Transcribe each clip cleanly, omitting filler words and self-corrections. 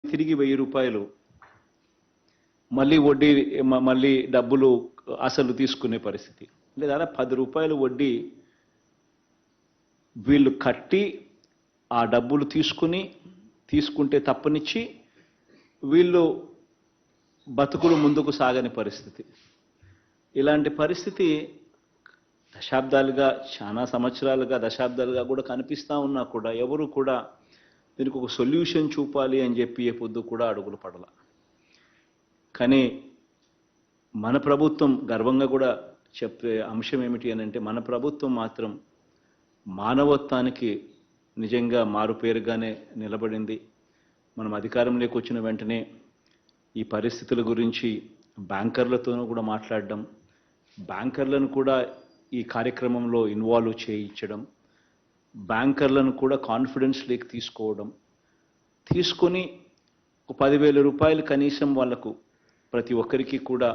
తిరిగి రూ. 1000 మళ్ళీ వడ్డీ మళ్ళీ డబ్బులు అసలు తీసుకునే పరిస్థితి. అంటే దాదాపు రూ. 10 వడ్డీ వీళ్ళు కట్టి ఆ డబ్బులు తీసుకుంటే తప్పనిచ్చి వీళ్ళు బతుకులు ముందుకు సాగని పరిస్థితి. ఇలాంటి పరిస్థితి దశాబ్దాలుగా, చాలా సంవత్సరాలుగా, దశాబ్దాలుగా కూడా కనిపిస్తూ ఉన్నా కూడా ఎవరు కూడా దీనికి ఒక సొల్యూషన్ చూపాలి అని చెప్పి ఏ పొద్దు కూడా అడుగులు పడల. కానీ మన ప్రభుత్వం గర్వంగా కూడా చెప్పే అంశం ఏమిటి అని అంటే, మన ప్రభుత్వం మాత్రం మానవత్వానికి నిజంగా మారుపేరుగానే నిలబడింది. మనం అధికారంలోకి వచ్చిన వెంటనే ఈ పరిస్థితుల గురించి బ్యాంకర్లతోనూ కూడా మాట్లాడడం, బ్యాంకర్లను కూడా ఈ కార్యక్రమంలో ఇన్వాల్వ్ చేయించడం, బ్యాంకర్లను కూడా కాన్ఫిడెన్స్ లేక్ తీసుకొని ఒక 10,000 రూపాయలు కనీసం వాళ్లకు ప్రతి ఒక్కరికి కూడా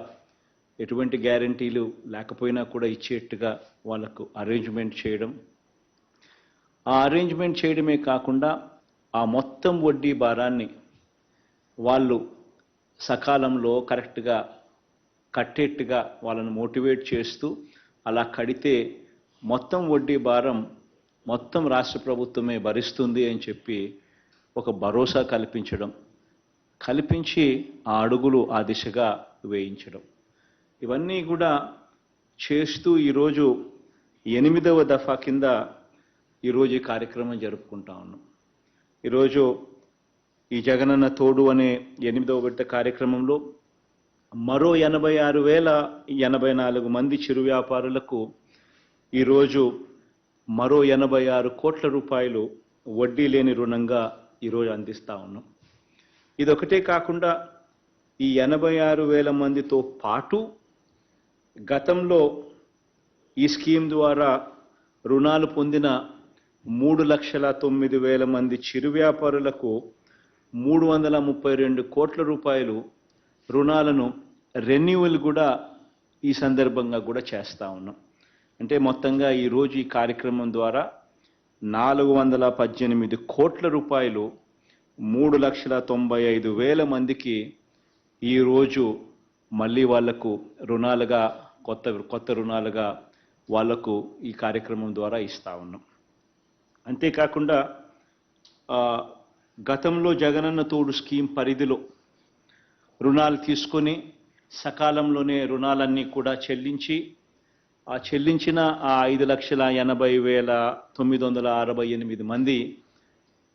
ఎటువంటి గ్యారంటీలు లేకపోయినా కూడా ఇచ్చేట్టుగా వాళ్లకు అరేంజ్మెంట్ చేయడం. ఆ అరేంజ్మెంట్ చేయడమే కాకుండా ఆ మొత్తం వడ్డీ భారాన్ని వాళ్ళు సకాలంలో కరెక్ట్గా కట్టేట్టుగా వాళ్ళను మోటివేట్ చేస్తూ, అలా కడితే మొత్తం వడ్డీ భారం మొత్తం రాష్ట్ర ప్రభుత్వమే భరిస్తుంది అని చెప్పి ఒక భరోసా కల్పించి ఆ అడుగులు ఆ దిశగా వేయించడం, ఇవన్నీ కూడా చేస్తూ ఈరోజు 8వ దఫా కింద ఈరోజు ఈ కార్యక్రమం జరుపుకుంటా ఉన్నాం. ఈరోజు ఈ జగనన్న తోడు అనే 8వ విడత కార్యక్రమంలో మరో 86,084 మంది చిరు వ్యాపారులకు ఈరోజు మరో 86 కోట్ల రూపాయలు వడ్డీ లేని రుణంగా ఈరోజు అందిస్తూ ఉన్నాం. ఇదొకటే కాకుండా ఈ 86,000 మందితో పాటు గతంలో ఈ స్కీమ్ ద్వారా రుణాలు పొందిన 3,09,000 మంది చిరు వ్యాపారులకు 332 కోట్ల రూపాయలు రుణాలను రెన్యువల్ కూడా ఈ సందర్భంగా కూడా చేస్తూ ఉన్నాం. అంటే మొత్తంగా ఈరోజు ఈ కార్యక్రమం ద్వారా 418 కోట్ల రూపాయలు 3,95,000 మందికి ఈరోజు మళ్ళీ వాళ్లకు రుణాలుగా కొత్త రుణాలుగా వాళ్లకు ఈ కార్యక్రమం ద్వారా ఇస్తూ ఉన్నాం. అంతేకాకుండా గతంలో జగనన్న తోడు స్కీమ్ పరిధిలో రుణాలు తీసుకొని సకాలంలోనే రుణాలన్నీ కూడా చెల్లించిన ఆ 5,80,968 మంది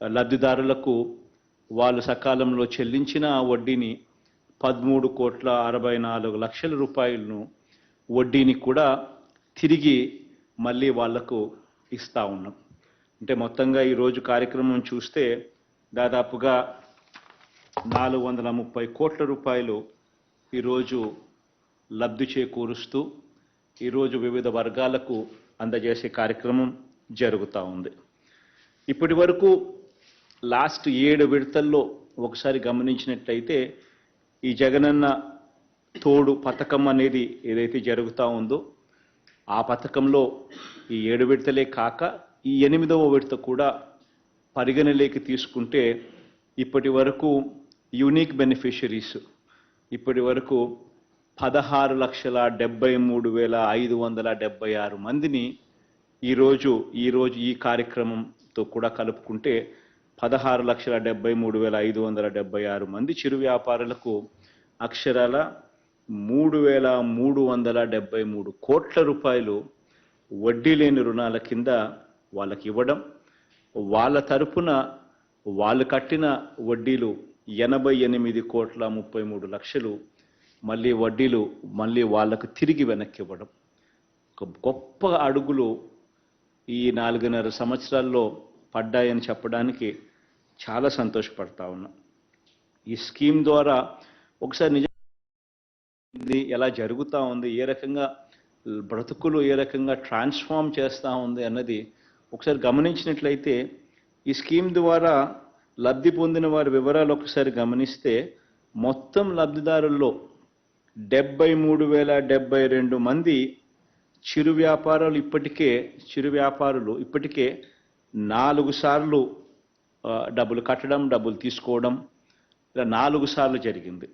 లబ్ధిదారులకు వాళ్ళు సకాలంలో చెల్లించిన ఆ వడ్డీని 13,64,00,000 రూపాయలను వడ్డీని కూడా తిరిగి మళ్ళీ వాళ్లకు ఇస్తూ ఉన్నాం. అంటే మొత్తంగా ఈరోజు కార్యక్రమం చూస్తే దాదాపుగా 430 కోట్ల రూపాయలు ఈరోజు లబ్ధి చేకూరుస్తూ ఈరోజు వివిధ వర్గాలకు అందజేసే కార్యక్రమం జరుగుతూ ఉంది. ఇప్పటి వరకు లాస్ట్ 7 విడతల్లో ఒకసారి గమనించినట్లయితే ఈ జగనన్న తోడు పథకం అనేది ఏదైతే జరుగుతూ ఉందో ఆ పథకంలో ఈ 7 విడతలే కాక ఈ 8వ విడత కూడా పరిగణలోకి తీసుకుంటే ఇప్పటి వరకు యూనిక్ బెనిఫిషరీస్ ఇప్పటి వరకు 16,73,576 మందిని ఈరోజు ఈ కార్యక్రమంతో కూడా కలుపుకుంటే 16,73,576 మంది చిరు వ్యాపారులకు అక్షరాల 3,373 కోట్ల రూపాయలు వడ్డీ లేని రుణాల కింద వాళ్ళకి ఇవ్వడం, వాళ్ళ తరపున వాళ్ళు కట్టిన వడ్డీలు 88,33,00,000 మళ్ళీ వడ్డీలు వాళ్ళకు తిరిగి వెనక్కి ఇవ్వడం. ఒక గొప్ప అడుగులు ఈ 4.5 సంవత్సరాల్లో పడ్డాయని చెప్పడానికి చాలా సంతోషపడతా ఉన్నా. ఈ స్కీమ్ ద్వారా ఒకసారి నిజంగా ఎలా జరుగుతూ ఉంది, ఏ రకంగా బ్రతుకులు ఏ రకంగా ట్రాన్స్ఫార్మ్ చేస్తూ ఉంది అన్నది ఒకసారి గమనించినట్లయితే ఈ స్కీమ్ ద్వారా లబ్ధి పొందిన వారి వివరాలు ఒకసారి గమనిస్తే మొత్తం లబ్ధిదారుల్లో 73,072 మంది చిరు వ్యాపారులు ఇప్పటికే 4 సార్లు డబ్బులు కట్టడం, డబ్బులు తీసుకోవడం, ఇలా 4 సార్లు జరిగింది.